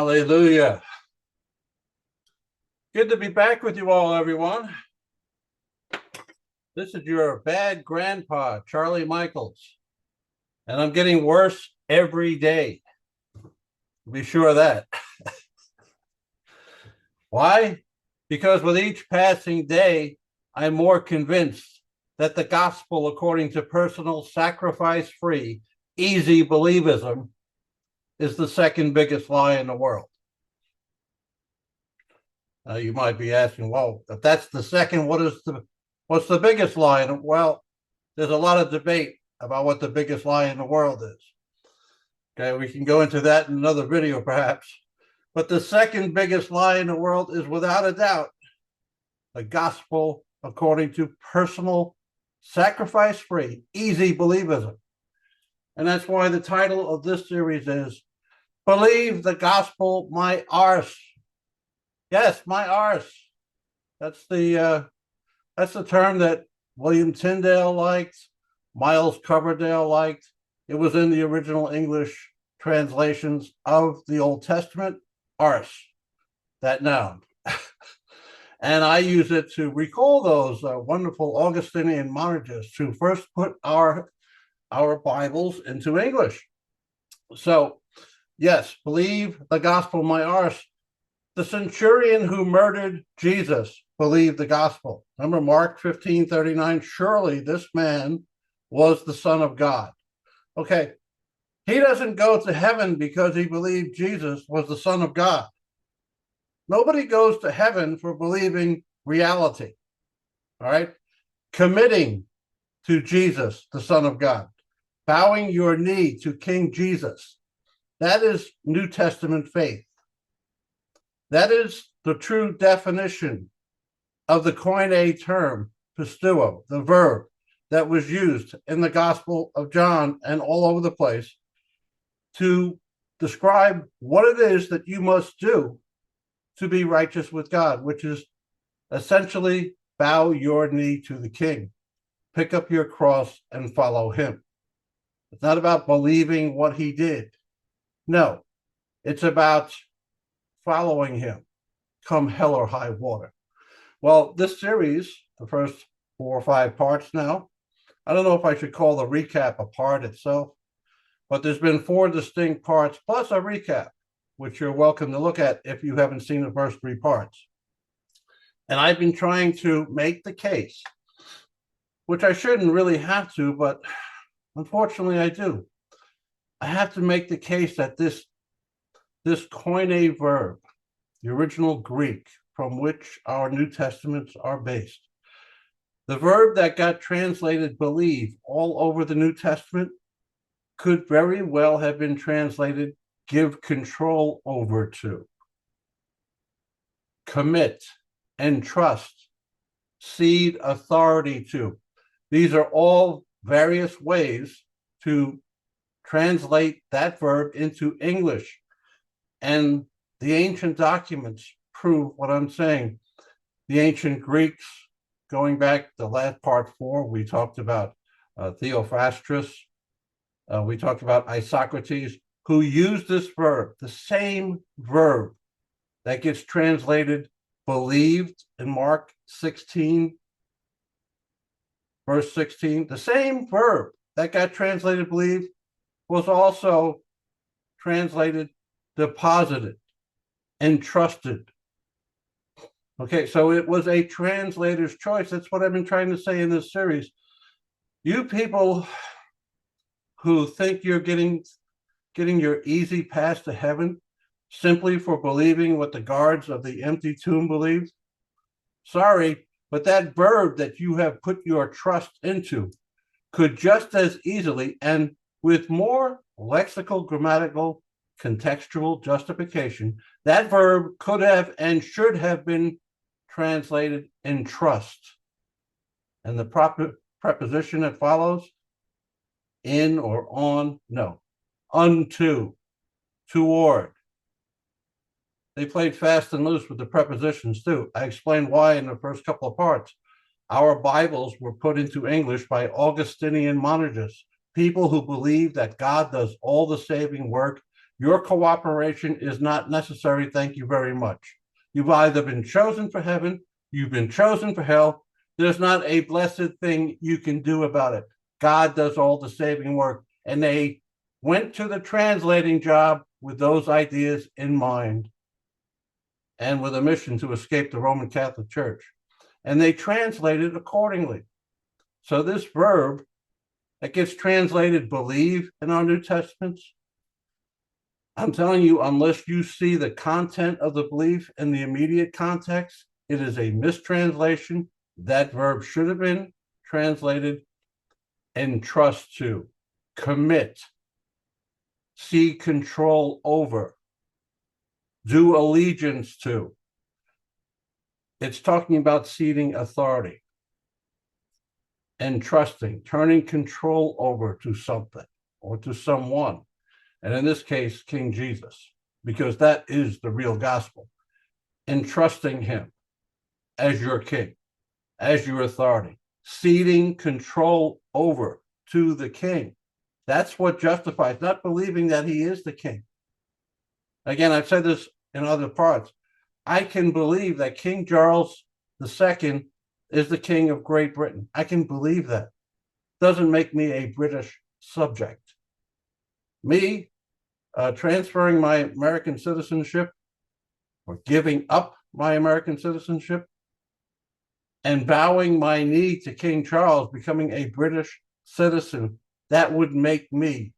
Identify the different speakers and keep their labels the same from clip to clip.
Speaker 1: Hallelujah. Good to be back with you all, everyone. This is your bad grandpa, Charlie Michaels, and I'm getting worse every day. Be sure of that. Why? Because with each passing day, I'm more convinced that the gospel, according to personal sacrifice-free, easy believism, is the second biggest lie in the world. You might be asking, well, if that's the second, what's the biggest lie? Well, there's a lot of debate about what the biggest lie in the world is. Okay, we can go into that in another video, perhaps. But the second biggest lie in the world is, without a doubt, the gospel according to personal, sacrifice-free, easy believism. And that's why the title of this series is Believe the Gospel, My ARSE. Yes, my ARSE. That's the term that William Tyndale liked, Miles Coverdale liked. It was in the original English translations of the Old Testament, ARSE, that noun. And I use it to recall those wonderful Augustinian monastics who first put our Bibles into English. So, yes, believe the gospel, my ARSE. The centurion who murdered Jesus believed the gospel. Remember Mark 15:39, surely this man was the Son of God. Okay, he doesn't go to heaven because he believed Jesus was the Son of God. Nobody goes to heaven for believing reality, all right? Committing to Jesus, the Son of God, bowing your knee to King Jesus. That is New Testament faith. That is the true definition of the Koine term, Pisteuo, the verb that was used in the Gospel of John and all over the place to describe what it is that you must do to be righteous with God, which is essentially bow your knee to the King, pick up your cross and follow him. It's not about believing what he did. No, it's about following him, come hell or high water. Well, this series, the first 4 or 5 parts now, I don't know if I should call the recap a part itself, but there's been 4 distinct parts plus a recap, which you're welcome to look at if you haven't seen the first 3 parts. And I've been trying to make the case, which I shouldn't really have to, but unfortunately I do. I have to make the case that this koine verb, the original Greek from which our New Testaments are based, the verb that got translated believe all over the New Testament could very well have been translated give control over to, commit, entrust, cede authority to. These are all various ways to translate that verb into English. And the ancient documents prove what I'm saying. The ancient Greeks, going back to last part 4, we talked about Theophrastus, we talked about Isocrates, who used this verb, the same verb that gets translated believed in Mark 16, verse 16. The same verb that got translated believed was also translated deposited, entrusted. Okay, so it was a translator's choice. That's what I've been trying to say in this series. You people who think you're getting your easy pass to heaven simply for believing what the guards of the empty tomb believed, sorry, but that verb that you have put your trust into could just as easily and with more lexical, grammatical, contextual justification, that verb could have and should have been translated entrust. And the proper preposition that follows, in or on, no, unto, toward. They played fast and loose with the prepositions too. I explained why in the first couple of parts. Our Bibles were put into English by Augustinian monastics, people who believe that God does all the saving work Your cooperation is not necessary. Thank you very much. You've either been chosen for heaven, you've been chosen for hell. There's not a blessed thing you can do about it. God does all the saving work. And they went to the translating job with those ideas in mind and with a mission to escape the Roman Catholic Church. And they translated accordingly. So this verb that gets translated believe in our New Testaments, I'm telling you, unless you see the content of the belief in the immediate context, it is a mistranslation. That verb should have been translated entrust to, commit, see control over, do allegiance to. It's talking about ceding authority, entrusting, turning control over to something or to someone. And in this case, King Jesus, because that is the real gospel. Entrusting him as your king, as your authority, ceding control over to the king. That's what justifies, not believing that he is the king. Again, I've said this in other parts. I can believe that King Charles II is the king of Great Britain. I can believe that. Doesn't make me a British subject. Me transferring my American citizenship or giving up my American citizenship and bowing my knee to King Charles, becoming a British citizen, that would make me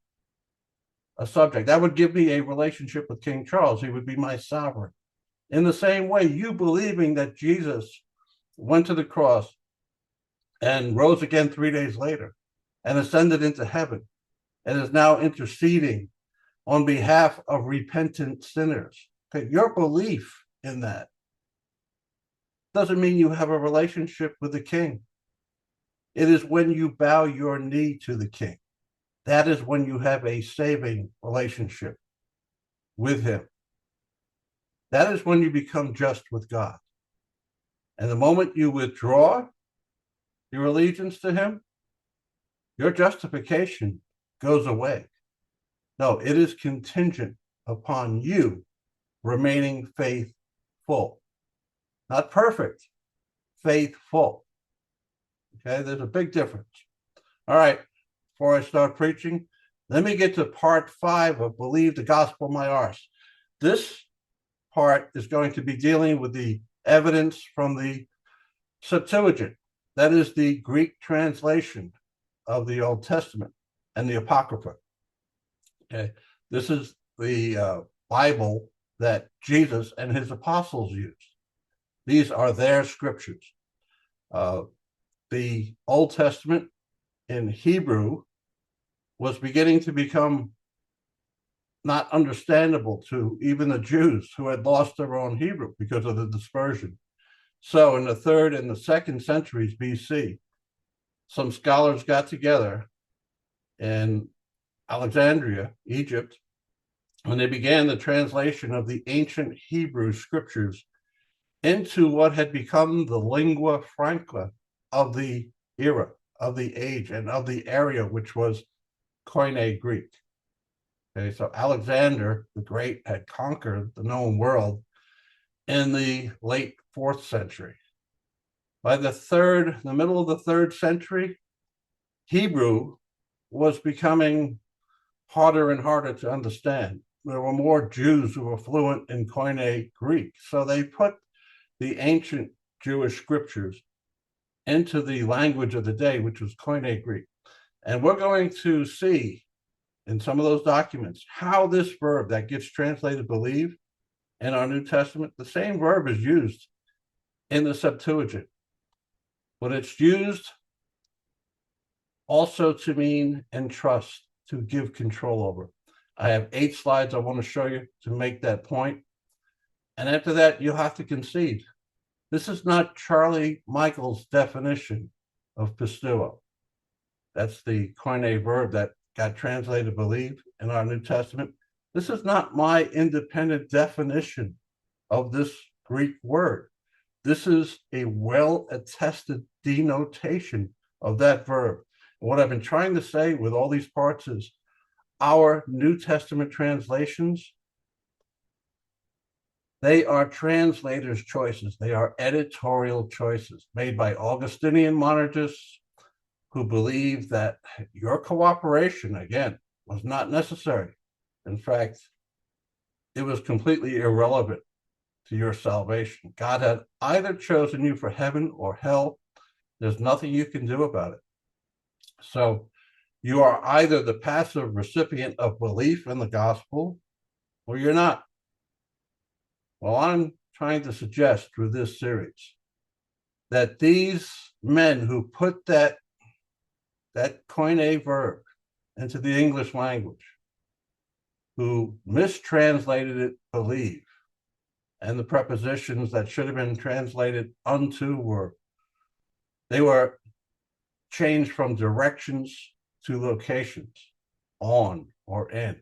Speaker 1: a subject. That would give me a relationship with King Charles. He would be my sovereign. In the same way, you believing that Jesus went to the cross and rose again 3 days later and ascended into heaven and is now interceding on behalf of repentant sinners. Okay, your belief in that doesn't mean you have a relationship with the king. It is when you bow your knee to the king. That is when you have a saving relationship with him. That is when you become just with God. And the moment you withdraw your allegiance to him, your justification goes away. No, it is contingent upon you remaining faithful. Not perfect, faithful. Okay, there's a big difference. All right, before I start preaching, let me get to part 5 of Believe the Gospel My Arse. This part is going to be dealing with the evidence from the Septuagint. That is the Greek translation of the Old Testament and the Apocrypha. Okay, this is the Bible that Jesus and his apostles used. These are their scriptures. The Old Testament in Hebrew was beginning to become not understandable to even the Jews who had lost their own Hebrew because of the dispersion. So in the 3rd and the 2nd centuries BC, some scholars got together in Alexandria, Egypt, when they began the translation of the ancient Hebrew scriptures into what had become the lingua franca of the era, of the age, and of the area, which was Koine Greek. Okay, so Alexander the Great had conquered the known world in the late 4th century. By the middle of the 3rd century, Hebrew was becoming harder and harder to understand. There were more Jews who were fluent in Koine Greek, so they put the ancient Jewish scriptures into the language of the day, which was Koine Greek. And we're going to see in some of those documents how this verb that gets translated believe in our New Testament, the same verb is used in the Septuagint, but it's used also to mean entrust, to give control over. I have 8 slides I want to show you to make that point. And after that, you'll have to concede. This is not Charlie Michael's definition of Pisteuo. That's the Koine verb that got translated believe in our New Testament. This is not my independent definition of this Greek word. This is a well-attested denotation of that verb. And what I've been trying to say with all these parts is, our New Testament translations, they are translators' choices. They are editorial choices made by Augustinian monarchists who believe that your cooperation, again, was not necessary. In fact, it was completely irrelevant to your salvation. God had either chosen you for heaven or hell. There's nothing you can do about it. So you are either the passive recipient of belief in the gospel or you're not. Well, I'm trying to suggest through this series that these men who put that koine verb into the English language, who mistranslated it, believe, and the prepositions that should have been translated unto were changed from directions to locations, on or in.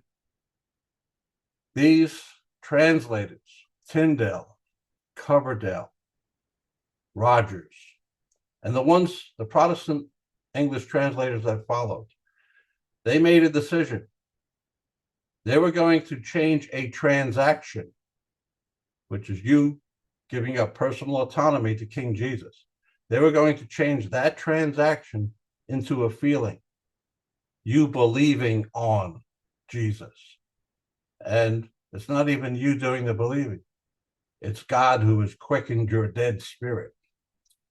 Speaker 1: These translators, Tyndale, Coverdale, Rogers, and the Protestant English translators that followed, they made a decision. They were going to change a transaction, which is you giving up personal autonomy to King Jesus. They were going to change that transaction into a feeling, you believing on Jesus. And it's not even you doing the believing. It's God who has quickened your dead spirit.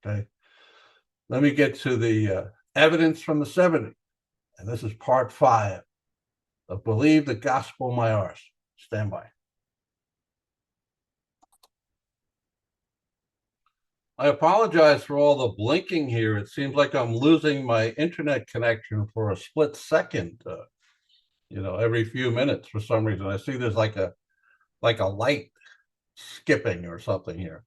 Speaker 1: Okay. Let me get to the evidence from the 70. And this is part 5 of Believe the Gospel My ARSE. Stand by. I apologize for all the blinking here. It seems like I'm losing my internet connection for a split second, every few minutes for some reason. I see there's like a light skipping or something here.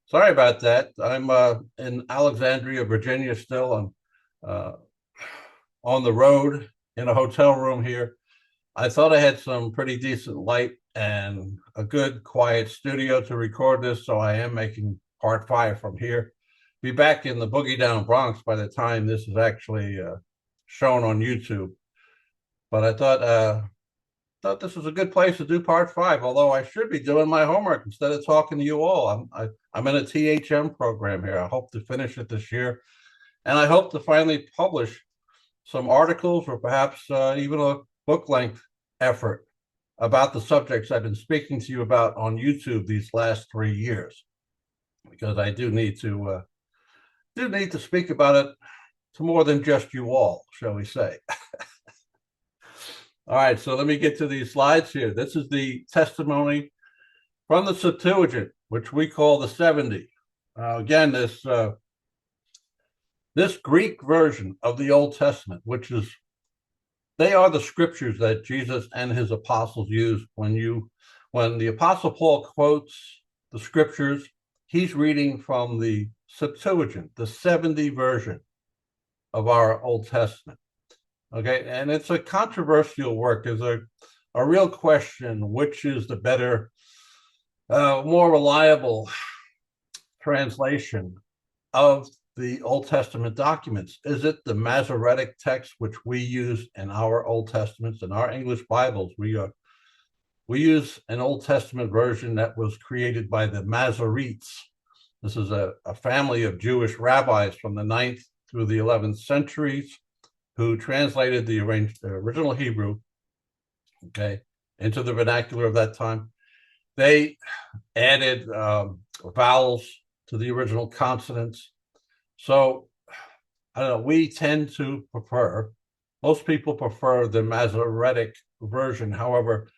Speaker 1: Sorry about that. I'm in Alexandria, Virginia still. I'm on the road in a hotel room here. I thought I had some pretty decent light and a good quiet studio to record this, so I am making part 5 from here. Be back in the Boogie Down Bronx by the time this is actually shown on YouTube. But I thought this was a good place to do part 5, although I should be doing my homework instead of talking to you all. I'm in a THM program here. I hope to finish it this year, and I hope to finally publish some articles or perhaps even a book-length effort about the subjects I've been speaking to you about on YouTube these last 3 years, because I do need to speak about it to more than just you all, shall we say. All right, so let me get to these slides here. This is the testimony from the Septuagint, which we call the 70. Again, this Greek version of the Old Testament, they are the scriptures that Jesus and his apostles used. When the Apostle Paul quotes the scriptures, he's reading from the Septuagint, the 70 version of our Old Testament. Okay, and it's a controversial work. There's a real question, which is the better, more reliable translation of the Old Testament documents? Is it the Masoretic text, which we use in our Old Testaments, in our English Bibles? We use an Old Testament version that was created by the Masoretes. This is a family of Jewish rabbis from the 9th through the 11th centuries who translated the original Hebrew, okay, into the vernacular of that time. They added vowels to the original consonants. So, I don't know, we tend to prefer, most people prefer the Masoretic version. However,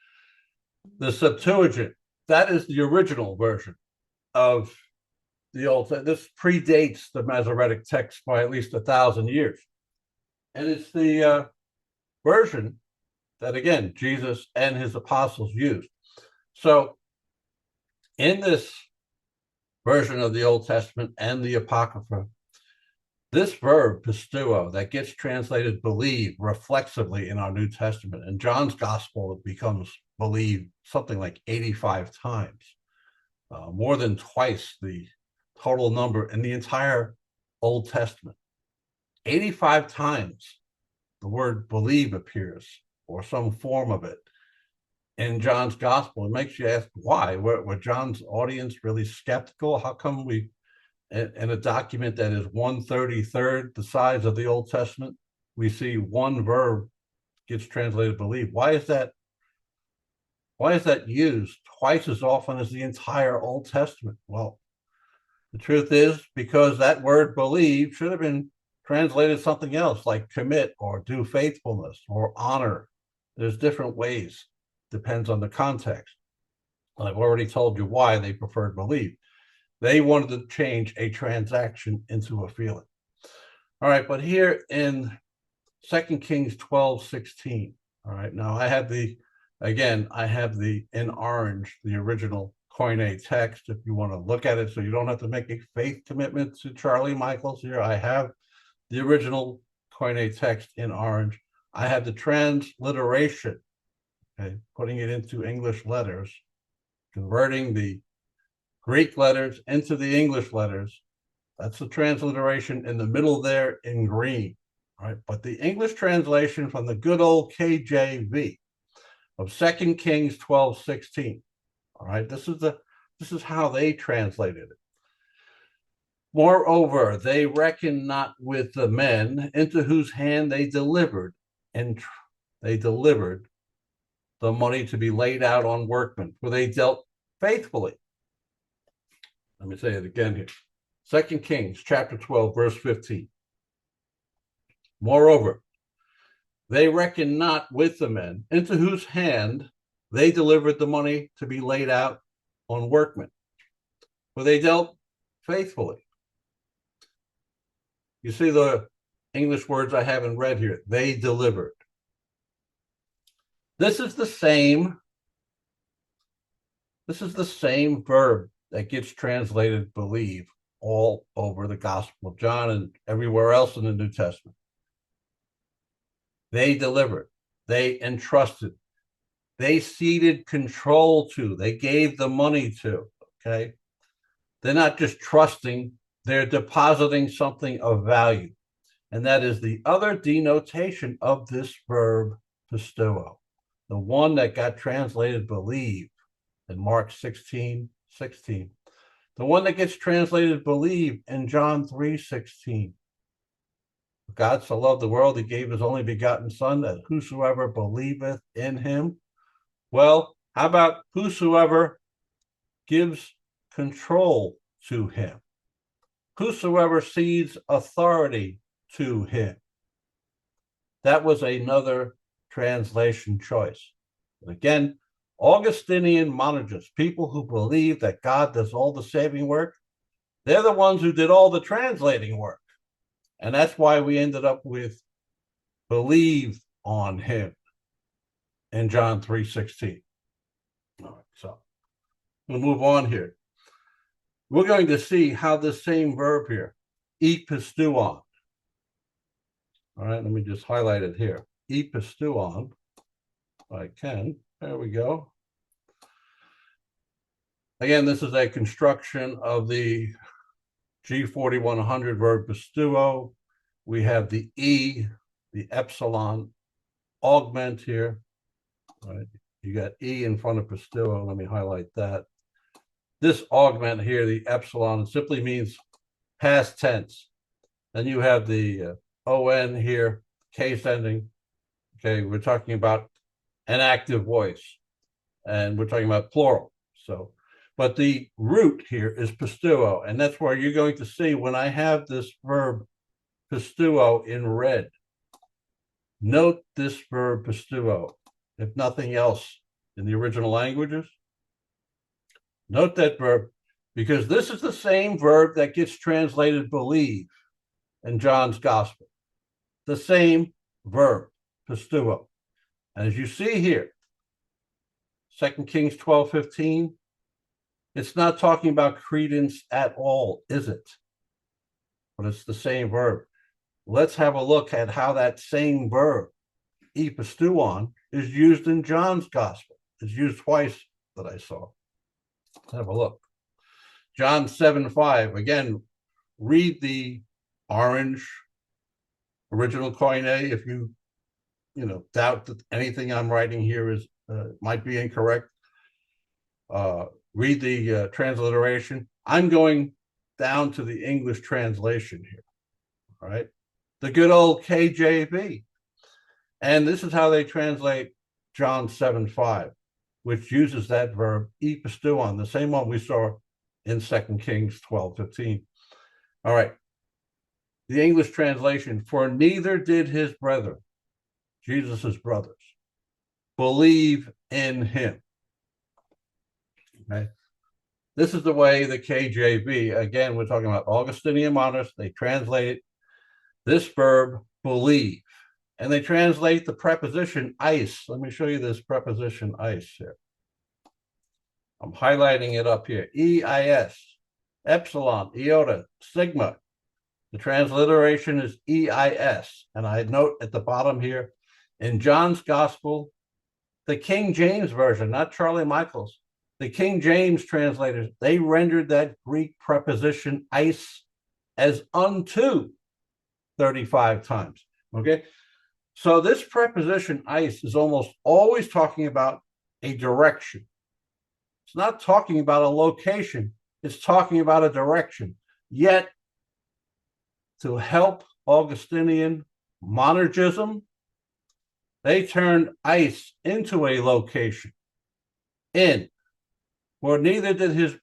Speaker 1: the Septuagint, that is the original version of the Old Testament. This predates the Masoretic text by at least 1,000 years. And it's the version that, again, Jesus and his apostles used. So in this version of the Old Testament and the Apocrypha, this verb, pisteuo, that gets translated believe reflexively in our New Testament. In John's Gospel, it becomes believe something like 85 times, more than twice the total number in the entire Old Testament. 85 times the word believe appears or some form of it in John's gospel. It makes you ask why. Were John's audience really skeptical? How come we, in a document that is 1/33 the size of the Old Testament, we see one verb gets translated believe? Why is that? Why is that used twice as often as the entire Old Testament? Well, the truth is because that word believe should have been translated something else like commit or do faithfulness or honor. There's different ways, depends on the context. And I've already told you why they preferred believe. They wanted to change a transaction into a feeling. All right, but here in 2 Kings 12:16. All right, now I have the in orange, the original Koine text, if you want to look at it, so you don't have to make a faith commitment to Charlie Michaels here. I have the original Koine text in orange. I have the transliteration, okay, putting it into English letters, converting the Greek letters into the English letters. That's the transliteration in the middle there in green. All right, but the English translation from the good old KJV of 2 Kings 12:16. All right, this is how they translated it. Moreover, they reckoned not with the men into whose hand they delivered the money to be laid out on workmen, for they dealt faithfully. Let me say it again here. 2 Kings chapter 12, verse 15. Moreover, they reckoned not with the men into whose hand they delivered the money to be laid out on workmen, for they dealt faithfully. You see the English words I haven't read here. They delivered. This is the same verb that gets translated believe all over the Gospel of John and everywhere else in the New Testament. They delivered. They entrusted. They ceded control to. They gave the money to. Okay. They're not just trusting, they're depositing something of value. And that is the other denotation of this verb, pisteuo, the one that got translated believe in Mark 16:16, the one that gets translated believe in John 3:16. God so loved the world, he gave his only begotten Son, that whosoever believeth in him. Well, how about whosoever gives control to him? Whosoever cedes authority to him. That was another translation choice. And again, Augustinian monergists, people who believe that God does all the saving work, they're the ones who did all the translating work. And that's why we ended up with believe on him in John 3:16. All right, so we'll move on here. We're going to see how this same verb here, pisteuon. All right, let me just highlight it here. Pisteuon, if I can. There we go. Again, this is a construction of the G4100 verb pisteuo. We have the E, the epsilon augment here. All right, you got E in front of pisteuo. Let me highlight that. This augment here, the epsilon, simply means past tense. Then you have the on here, case ending. Okay, we're talking about an active voice, and we're talking about plural. So, but the root here is pisteuo, and that's where you're going to see when I have this verb pisteuo in red. Note this verb pisteuo, if nothing else, in the original languages. Note that verb, because this is the same verb that gets translated believe in John's gospel. The same verb, pisteuo. And as you see here, 2 Kings 12:15, it's not talking about credence at all, is it? But it's the same verb. Let's have a look at how that same verb, pisteuon, is used in John's gospel. It's used twice that I saw. Let's have a look. John 7:5. Again, read the orange original Koine if you doubt that anything I'm writing here is might be incorrect, read the transliteration. I'm going down to the English translation here. All right, the good old KJV, and this is how they translate John 7:5, which uses that verb Pisteuo, the same one we saw in 2 Kings 12:15. All right, the English translation: for neither did his brethren, Jesus's brothers, believe in him. Okay. This is the way the KJV, again, we're talking about Augustinian modernists, they translate this verb believe, and they translate the preposition eis. Let me show you this preposition eis here. I'm highlighting it up here. EIS, epsilon, iota, sigma. The transliteration is EIS. And I note at the bottom here, in John's Gospel, the King James Version, not Charlie Michaels, the King James translators, they rendered that Greek preposition eis as unto 35 times. Okay. So this preposition eis is almost always talking about a direction. It's not talking about a location. It's talking about a direction. Yet, to help Augustinian monergism, they turned eis into a location. In, for neither did his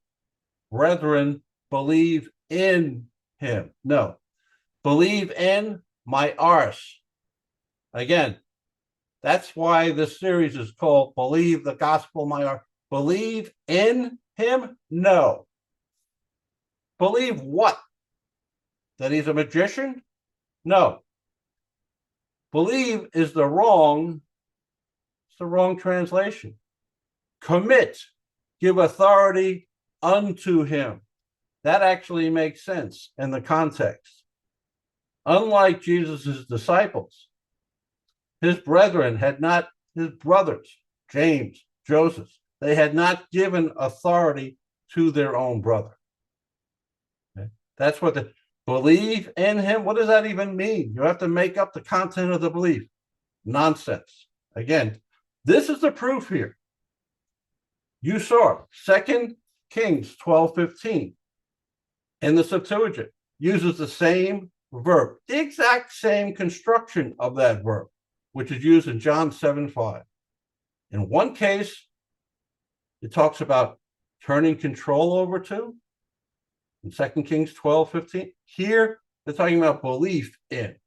Speaker 1: brethren believe in him. No, believe in my ARSE. Again, that's why this series is called Believe the Gospel My ARSE. Believe in him? No. Believe what? That he's a magician? No. Believe is the wrong translation. Commit, give authority unto him. That actually makes sense in the context. Unlike Jesus' disciples, his brethren had not, his brothers, James, Joseph, they had not given authority to their own brother. Okay? That's what the believe in him. What does that even mean? You have to make up the content of the belief. Nonsense. Again, this is the proof here. You saw 2 Kings 12:15 in the Septuagint uses the same verb, the exact same construction of that verb, which is used in John 7:5. In one case, it talks about turning control over to. In 2 Kings 12:15, here they're talking about belief in.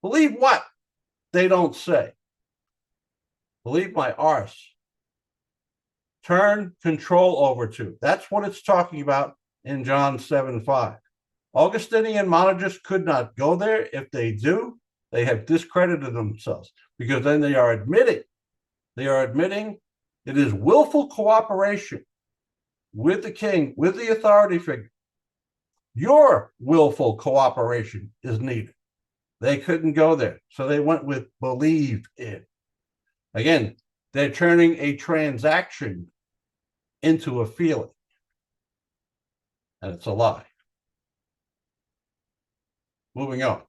Speaker 1: Believe what? They don't say. Believe my ARSE. Turn control over to. That's what it's talking about in John 7:5. Augustinian monergists could not go there. If they do, they have discredited themselves, because then they are admitting it is willful cooperation with the king, with the authority figure. Your willful cooperation is needed. They couldn't go there, so they went with believe in. Again, they're turning a transaction into a feeling, and it's a lie. Moving on.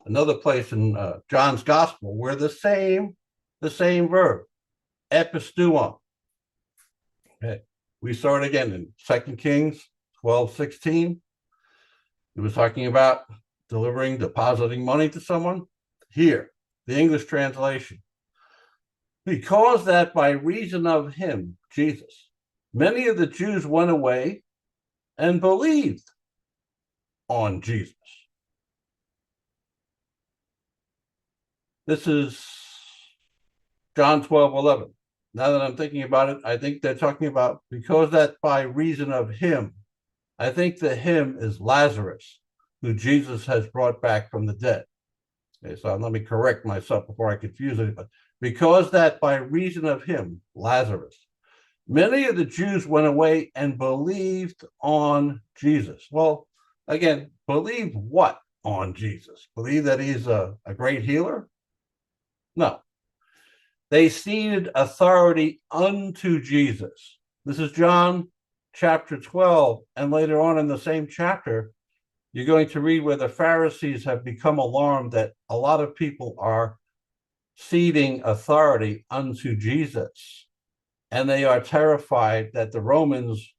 Speaker 1: Another place in John's Gospel where the same verb, episteuo. Okay. We saw it again in 2 Kings 12:16. It was talking about depositing money to someone. Here, the English translation. Because that by reason of him, Jesus, many of the Jews went away and believed on Jesus. This is John 12:11. Now that I'm thinking about it, I think they're talking about because that by reason of him. I think the him is Lazarus, who Jesus has brought back from the dead. Okay, so let me correct myself before I confuse anybody. Because that by reason of him, Lazarus, many of the Jews went away and believed on Jesus. Well, again, believe what on Jesus? Believe that he's a great healer? No. They ceded authority unto Jesus. This is John chapter 12, and later on in the same chapter, you're going to read where the Pharisees have become alarmed that a lot of people are ceding authority unto Jesus. And they are terrified that the Romans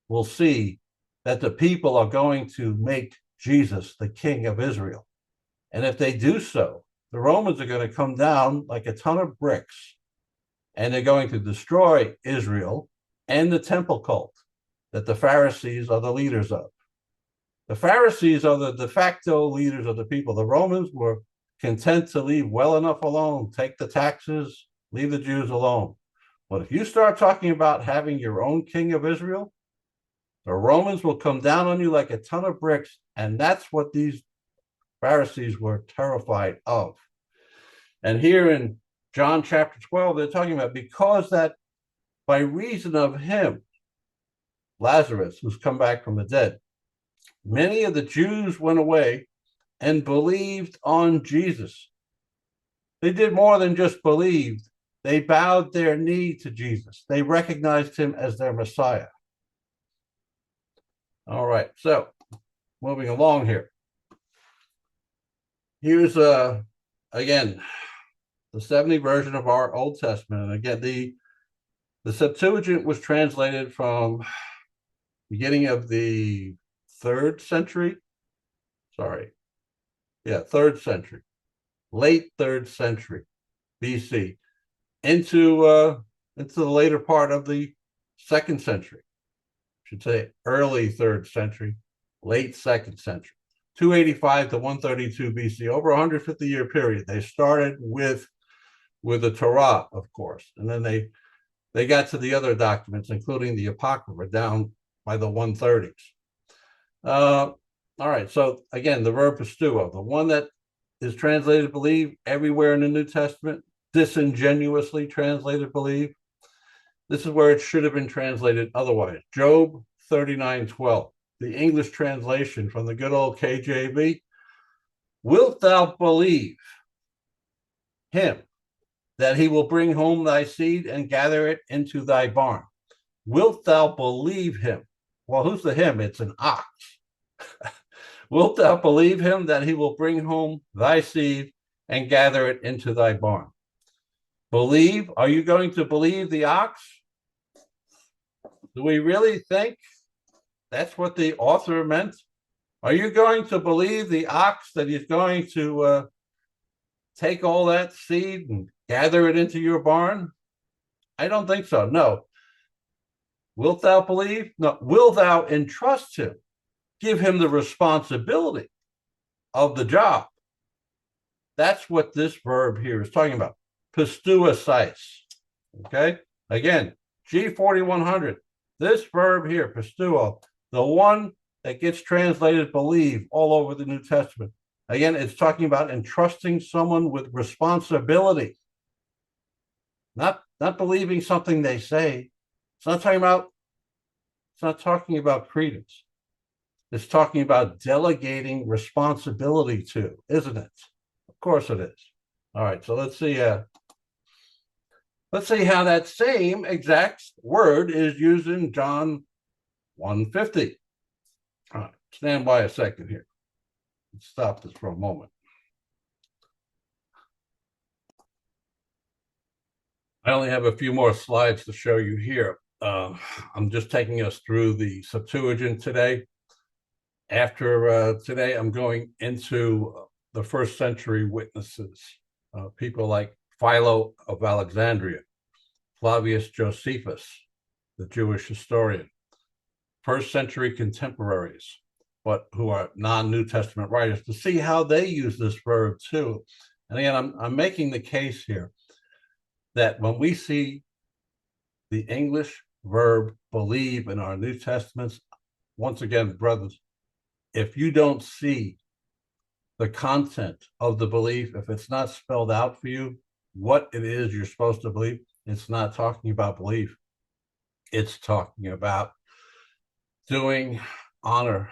Speaker 1: will see that the people are going to make Jesus the king of Israel. And if they do so, the Romans are going to come down like a ton of bricks, and they're going to destroy Israel and the temple cult that the Pharisees are the leaders of. The Pharisees are the de facto leaders of the people. The Romans were content to leave well enough alone, take the taxes, leave the Jews alone. But if you start talking about having your own king of Israel, the Romans will come down on you like a ton of bricks. And that's what these Pharisees were terrified of. And here in John chapter 12, they're talking about because that by reason of him, Lazarus, who's come back from the dead, many of the Jews went away and believed on Jesus. They did more than just believe. They bowed their knee to Jesus. They recognized him as their Messiah. All right, so moving along here. Here's, again, the 70 version of our Old Testament. And again, the Septuagint was translated from beginning of the 3rd century. Third century, late 3rd century BC into the later part of the 2nd century. I should say early 3rd century, late 2nd century. 285 to 132 BC, over a 150-year period. They started with the Torah, of course, and then they got to the other documents, including the Apocrypha, down by the 130s. All right, so again, the verb Pisteuo, the one that is translated believe everywhere in the New Testament, disingenuously translated believe. This is where it should have been translated otherwise. Job 39:12, the English translation from the good old KJV. Wilt thou believe him that he will bring home thy seed and gather it into thy barn? Wilt thou believe him? Well, who's the him? It's an ox. Wilt thou believe him that he will bring home thy seed and gather it into thy barn? Believe? Are you going to believe the ox? Do we really think that's what the author meant? Are you going to believe the ox that he's going to take all that seed and gather it into your barn? I don't think so. No. Wilt thou believe? No. Will thou entrust him? Give him the responsibility of the job. That's what this verb here is talking about. Pisteuo. Okay? Again, G4100. This verb here, Pisteuo, the one that gets translated believe all over the New Testament. Again, it's talking about entrusting someone with responsibility. Not believing something they say. It's not talking about credence. It's talking about delegating responsibility to, isn't it? Of course it is. All right, so let's see how that same exact word is used in John 1:50. All right, stand by a second here. Let's stop this for a moment. I only have a few more slides to show you here. I'm just taking us through the Septuagint today. After today, I'm going into the 1st century witnesses, people like Philo of Alexandria, Flavius Josephus, the Jewish historian, 1st century contemporaries, but who are non-New Testament writers, to see how they use this verb too. And again, I'm making the case here that when we see the English verb believe in our New Testaments, once again, brothers, if you don't see the content of the belief, if it's not spelled out for you, what it is you're supposed to believe, it's not talking about belief. It's talking about doing honor,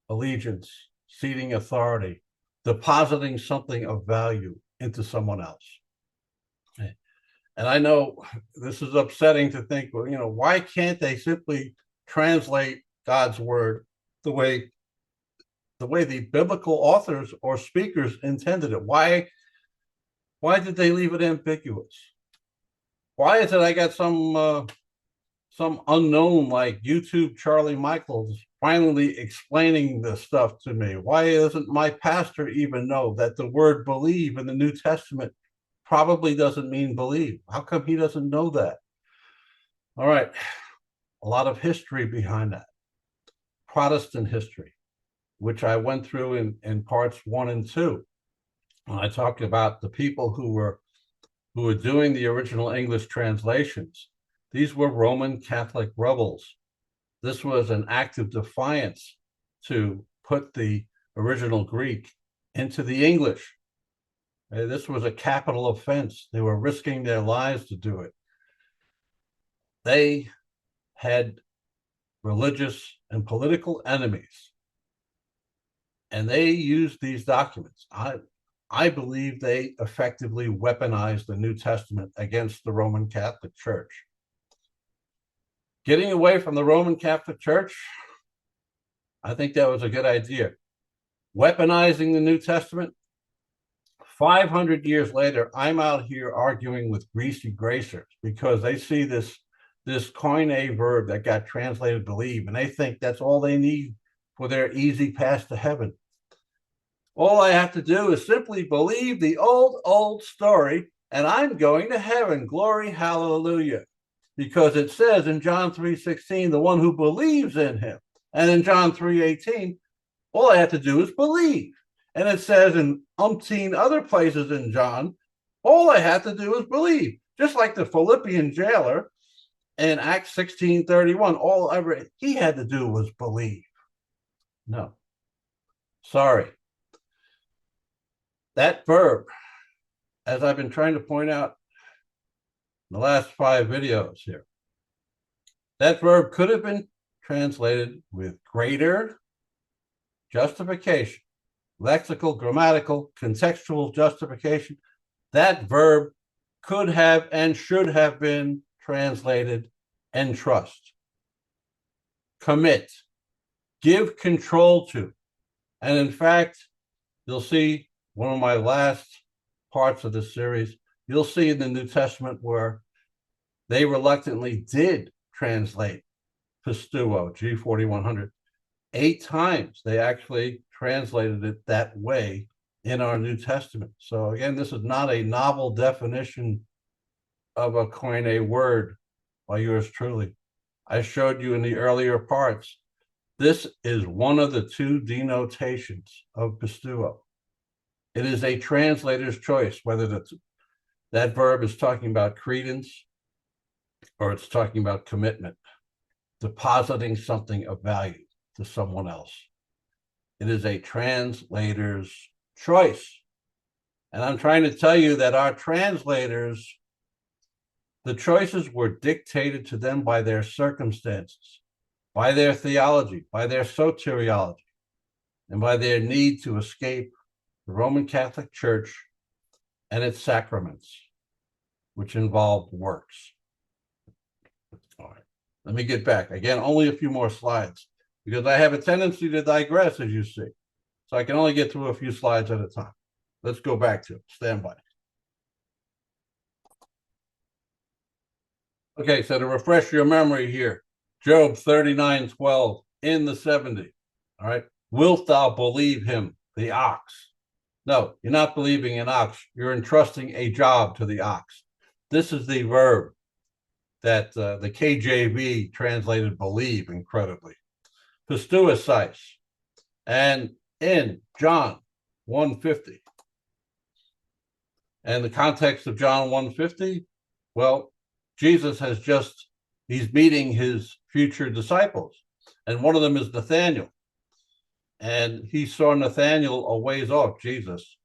Speaker 1: allegiance, ceding authority, depositing something of value into someone else. And I know this is upsetting to think, well, why can't they simply translate God's word the way the way the biblical authors or speakers intended it. Why did they leave it ambiguous? Why is it I got some unknown like YouTube Charlie Michaels finally explaining this stuff to me? Why doesn't my pastor even know that the word believe in the New Testament probably doesn't mean believe? How come he doesn't know that? All right, a lot of history behind that. Protestant history, which I went through in parts 1 and 2. When I talked about the people who were doing the original English translations. These were Roman Catholic rebels. This was an act of defiance to put the original Greek into the English. This was a capital offense. They were risking their lives to do it. They had religious and political enemies, and they used these documents. I believe they effectively weaponized the New Testament against the Roman Catholic Church. Getting away from the Roman Catholic Church, I think that was a good idea. Weaponizing the New Testament, 500 years later, I'm out here arguing with greasy gracers because they see this koine verb that got translated believe, and they think that's all they need for their easy path to heaven. All I have to do is simply believe the old story, and I'm going to heaven. Glory, hallelujah. Because it says in John 3:16, the one who believes in him. And in John 3:18, all I have to do is believe. And it says in umpteen other places in John, all I have to do is believe. Just like the Philippian jailer in Acts 16:31, all ever he had to do was believe. No. Sorry. That verb, as I've been trying to point out in the last 5 videos here, that verb could have been translated with greater justification, lexical, grammatical, contextual justification. That verb could have and should have been translated entrust, commit, give control to. And in fact, you'll see one of my last parts of this series, you'll see in the New Testament where they reluctantly did translate Pisteuo, G4100. 8 times they actually translated it that way in our New Testament. So again, this is not a novel definition of a koine word by yours truly. I showed you in the earlier parts, this is one of the 2 denotations of Pisteuo. It is a translator's choice, whether that verb is talking about credence or it's talking about commitment, depositing something of value to someone else. It is a translator's choice. And I'm trying to tell you that our translators, the choices were dictated to them by their circumstances, by their theology, by their soteriology, and by their need to escape the Roman Catholic Church and its sacraments, which involved works. All right, let me get back. Again, only a few more slides, because I have a tendency to digress, as you see. So I can only get through a few slides at a time. Let's go back to it. Stand by. Okay, so to refresh your memory here, Job 39:12, in the 70. All right, wilt thou believe him, the ox? No, you're not believing an ox. You're entrusting a job to the ox. This is the verb that the KJV translated believe incredibly. Pisteuo, and in John 1:50. And the context of John 1:50, well, Jesus he's meeting his future disciples. And one of them is Nathaniel. And he saw Nathaniel a ways off, Jesus.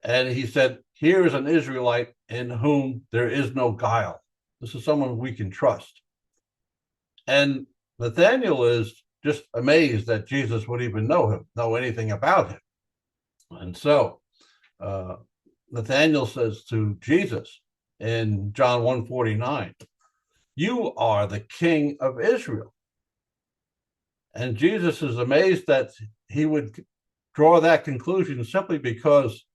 Speaker 1: And he said, here is an Israelite in whom there is no guile. This is someone we can trust. And Nathaniel is just amazed that Jesus would even know anything about him. And so Nathaniel says to Jesus in John 1:49, you are the King of Israel. And Jesus is amazed that he would draw that conclusion simply because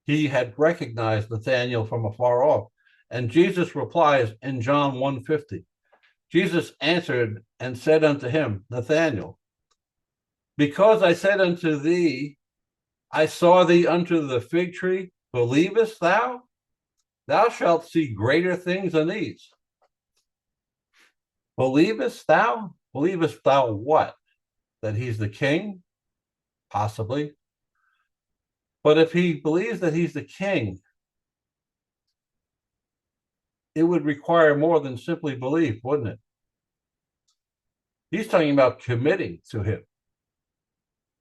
Speaker 1: he had recognized Nathanael from afar off. And Jesus replies in John 1:50. Jesus answered and said unto him, Nathanael, because I said unto thee, I saw thee under the fig tree, believest thou? Thou shalt see greater things than these. Believest thou? Believest thou what? That he's the king? Possibly. But if he believes that he's the king, it would require more than simply belief, wouldn't it? He's talking about committing to him.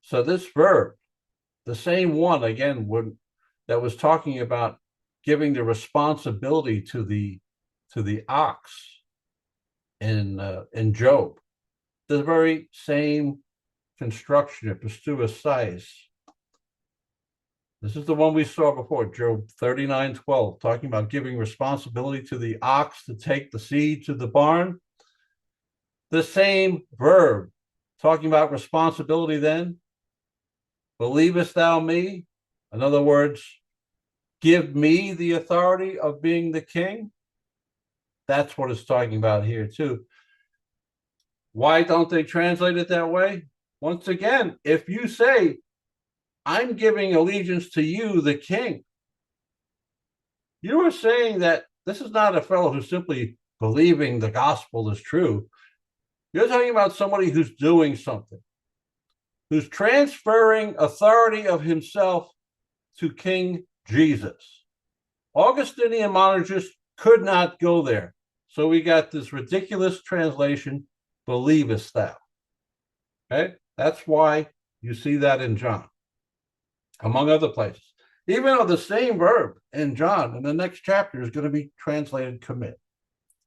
Speaker 1: So this verb, the same one again that was talking about giving the responsibility to the ox in Job, the very same construction of Pisteuo size. This is the one we saw before, Job 39:12, talking about giving responsibility to the ox to take the seed to the barn. The same verb, talking about responsibility then. Believest thou me? In other words, give me the authority of being the king. That's what it's talking about here too. Why don't they translate it that way? Once again, if you say, I'm giving allegiance to you, the king, you are saying that this is not a fellow who's simply believing the gospel is true. You're talking about somebody who's doing something, who's transferring authority of himself to King Jesus. Augustinian monergists could not go there. So we got this ridiculous translation, believest thou. Okay? That's why you see that in John, among other places. Even though the same verb in John in the next chapter is going to be translated commit.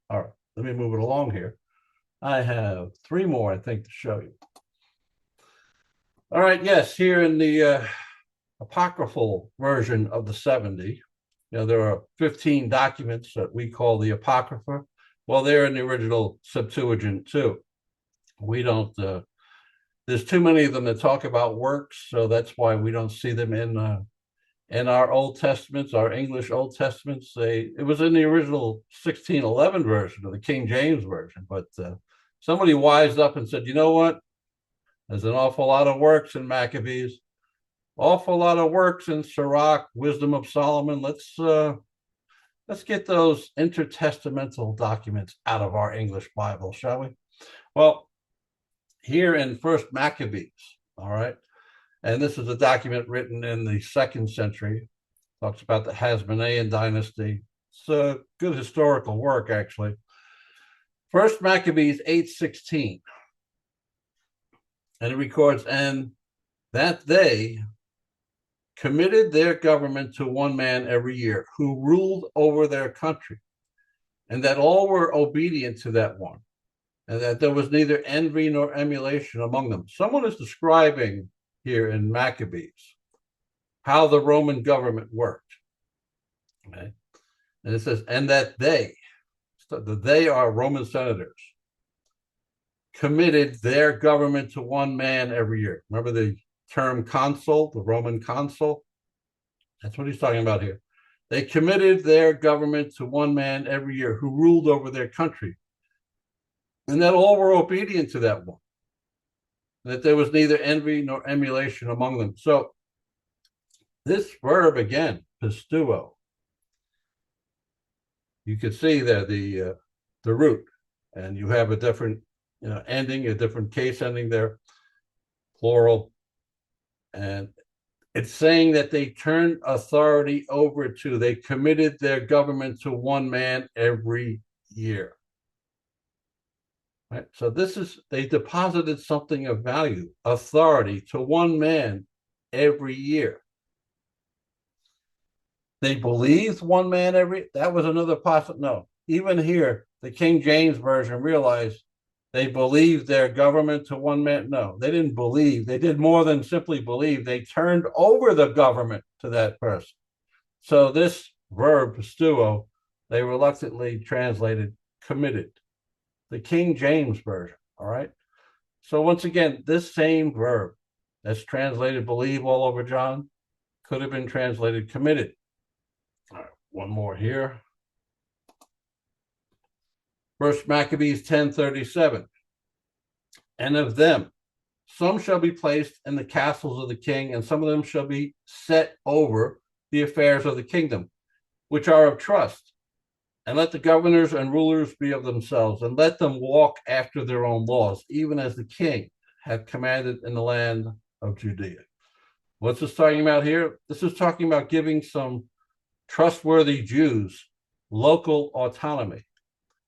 Speaker 1: All right, let me move it along here. I have 3 more, I think, to show you. All right, yes, here in the apocryphal version of the 70, there are 15 documents that we call the Apocrypha. Well, they're in the original Septuagint too. We don't, there's too many of them that talk about works, so that's why we don't see them in our Old Testaments, our English Old Testaments. It was in the original 1611 version of the King James Version, but somebody wised up and said, you know what? There's an awful lot of works in Maccabees, awful lot of works in Sirach, Wisdom of Solomon. Let's get those intertestamental documents out of our English Bible, shall we? Well, here in First Maccabees, all right, and this is a document written in the 2nd century, talks about the Hasmonean dynasty. It's a good historical work, actually. First Maccabees 8:16, and it records, and that they committed their government to one man every year, who ruled over their country, and that all were obedient to that one, and that there was neither envy nor emulation among them. Someone is describing here in Maccabees how the Roman government worked. Okay? And it says, and that they are Roman senators, committed their government to one man every year. Remember the term consul, the Roman consul? That's what he's talking about here. They committed their government to one man every year, who ruled over their country, and that all were obedient to that one, that there was neither envy nor emulation among them. So this verb again, pisteuo, you could see there the root, and you have a different ending, a different case ending there, plural, and it's saying that they turned authority over to, they committed their government to one man every year. Right? So this is, they deposited something of value, authority, to one man every year. They believed one man that was another possible, no. Even here, the King James Version realized they believed their government to one man. No, they didn't believe. They did more than simply believe. They turned over the government to that person. So this verb, pisteuo, they reluctantly translated committed. The King James Version, all right? So once again, this same verb, that's translated believe all over John, could have been translated committed. All right, one more here. First Maccabees 10:37. And of them, some shall be placed in the castles of the king, and some of them shall be set over the affairs of the kingdom, which are of trust. And let the governors and rulers be of themselves, and let them walk after their own laws, even as the king hath commanded in the land of Judea. What's this talking about here? This is talking about giving some trustworthy Jews local autonomy,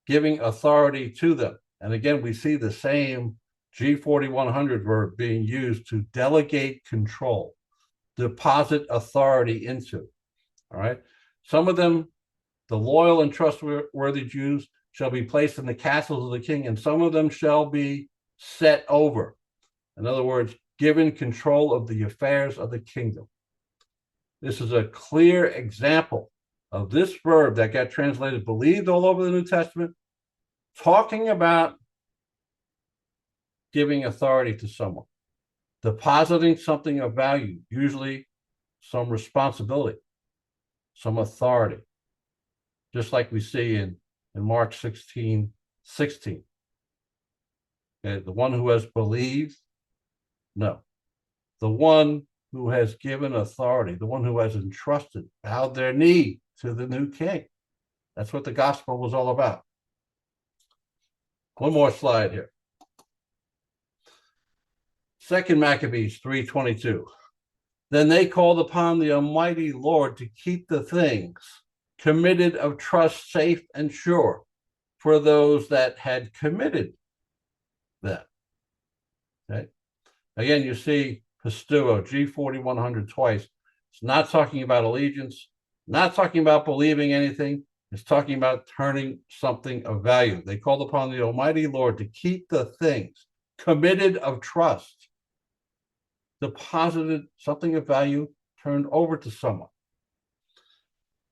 Speaker 1: giving authority to them. And again, we see the same G4100 verb being used to delegate control, deposit authority into. All right. Some of them, the loyal and trustworthy Jews, shall be placed in the castles of the king, and some of them shall be set over. In other words, given control of the affairs of the kingdom. This is a clear example of this verb that got translated believed all over the New Testament, talking about giving authority to someone, depositing something of value, usually some responsibility, some authority, just like we see in Mark 16:16. Okay, the one who has believed, no. The one who has given authority, the one who has entrusted, bowed their knee to the new king. That's what the gospel was all about. One more slide here. Second Maccabees 3:22. Then they called upon the Almighty Lord to keep the things committed of trust safe and sure for those that had committed them. Okay. Again, you see Pisteuo, G4100 twice. It's not talking about allegiance, not talking about believing anything. It's talking about turning something of value. They called upon the Almighty Lord to keep the things committed of trust, deposited something of value, turned over to someone.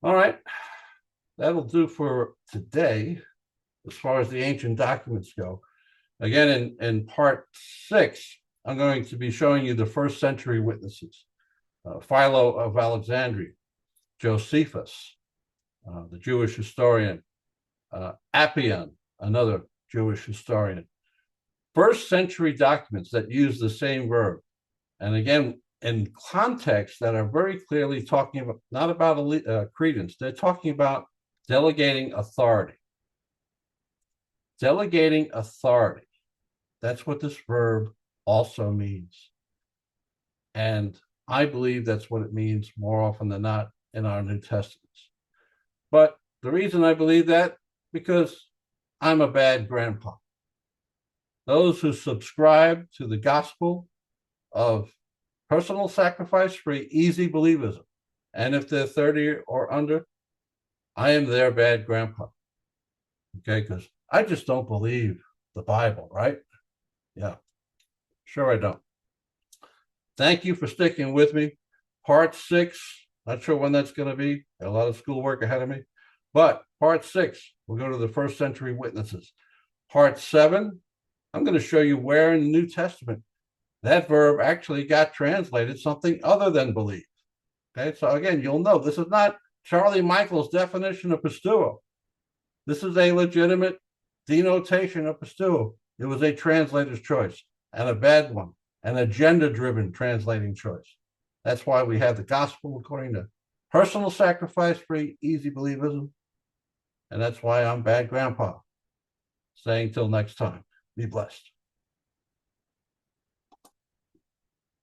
Speaker 1: All right, that'll do for today as far as the ancient documents go. Again, in part 6, I'm going to be showing you the first century witnesses. Philo of Alexandria, Josephus, the Jewish historian, Appian, another Jewish historian. First century documents that use the same verb. And again, in contexts that are very clearly talking about, not about credence, they're talking about delegating authority. Delegating authority. That's what this verb also means. And I believe that's what it means more often than not in our New Testaments. But the reason I believe that, because I'm a bad grandpa. Those who subscribe to the gospel of personal sacrifice-free, easy believism, and if they're 30 or under, I am their bad grandpa. Okay, because I just don't believe the Bible, right? Yeah, sure I don't. Thank you for sticking with me. Part 6, not sure when that's going to be. Got a lot of schoolwork ahead of me. But part 6, we'll go to the first century witnesses. Part 7, I'm going to show you where in the New Testament that verb actually got translated something other than believe. Okay, so again, you'll know this is not Charlie Michael's definition of Pisteuo. This is a legitimate denotation of Pisteuo. It was a translator's choice, and a bad one, an agenda-driven translating choice. That's why we have the gospel according to personal sacrifice-free, easy believism. And that's why I'm bad grandpa. Saying till next time, be blessed.